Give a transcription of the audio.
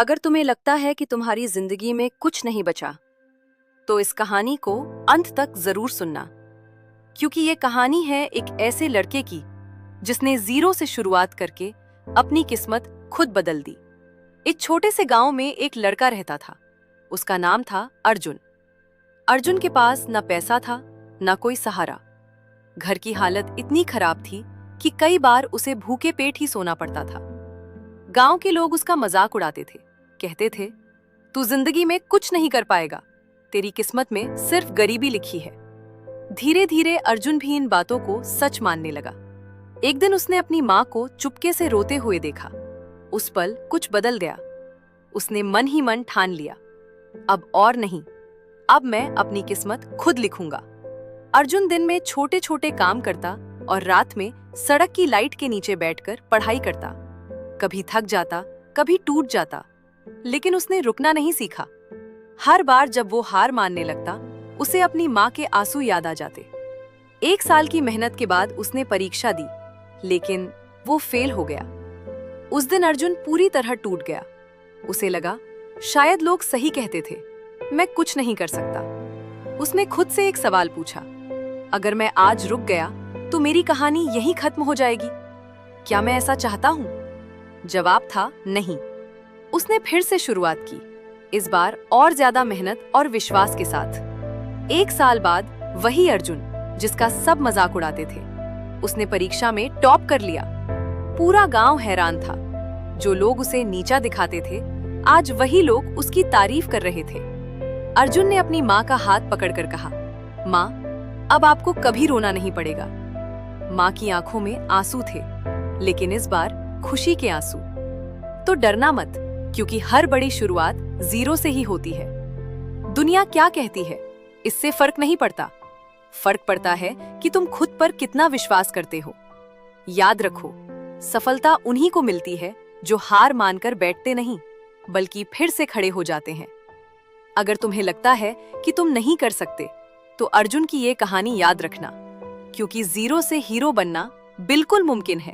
अगर तुम्हें लगता है कि तुम्हारी जिंदगी में कुछ नहीं बचा, तो इस कहानी को अंत तक जरूर सुनना, क्योंकि ये कहानी है एक ऐसे लड़के की जिसने जीरो से शुरुआत करके अपनी किस्मत खुद बदल दी। एक छोटे से गांव में एक लड़का रहता था। उसका नाम था अर्जुन। अर्जुन के पास न पैसा था, न कोई सहारा। घर की हालत इतनी खराब थी कि कई बार उसे भूखे पेट ही सोना पड़ता था। गांव के लोग उसका मजाक उड़ाते थे, कहते थे, तू जिंदगी में कुछ नहीं कर पाएगा, तेरी किस्मत में सिर्फ गरीबी लिखी है। धीरे धीरे अर्जुन भी इन बातों को सच मानने लगा। एक दिन उसने अपनी माँ को चुपके से रोते हुए देखा। उस पल कुछ बदल गया। उसने मन ही मन ठान लिया, अब और नहीं, अब मैं अपनी किस्मत खुद लिखूंगा। अर्जुन दिन में छोटे छोटे काम करता और रात में सड़क की लाइट के नीचे बैठकर पढ़ाई करता। कभी थक जाता, कभी टूट जाता, लेकिन उसने रुकना नहीं सीखा। हर बार जब वो हार मानने लगता, उसे अपनी माँ के आंसू याद आ जाते। 1 साल की मेहनत के बाद उसने परीक्षा दी, लेकिन वो फेल हो गया। उस दिन अर्जुन पूरी तरह टूट गया। उसे लगा, शायद लोग सही कहते थे, मैं कुछ नहीं कर सकता। उसने खुद से एक सवाल पूछा, अगर मैं आज रुक गया तो मेरी कहानी यहीं खत्म हो जाएगी। क्या मैं ऐसा चाहता हूँ? जवाब था नहीं। उसने फिर से शुरुआत की, इस बार और ज्यादा मेहनत और विश्वास के साथ। 1 साल बाद वही अर्जुन जिसका सब मजाक उड़ाते थे, उसने परीक्षा में टॉप कर लिया। पूरा गांव हैरान था। जो लोग उसे नीचा दिखाते थे, आज वही लोग उसकी तारीफ कर रहे थे। अर्जुन ने अपनी माँ का हाथ पकड़कर कहा, माँ, अब आपको कभी रोना नहीं पड़ेगा। माँ की आंखों में आंसू थे, लेकिन इस बार खुशी के आंसू। तो डरना मत, क्योंकि हर बड़ी शुरुआत जीरो से ही होती है। दुनिया क्या कहती है, इससे फर्क नहीं पड़ता। फर्क पड़ता है कि तुम खुद पर कितना विश्वास करते हो। याद रखो, सफलता उन्हीं को मिलती है जो हार मानकर बैठते नहीं, बल्कि फिर से खड़े हो जाते हैं। अगर तुम्हें लगता है कि तुम नहीं कर सकते, तो अर्जुन की ये कहानी याद रखना, क्योंकि जीरो से हीरो बनना बिल्कुल मुमकिन है।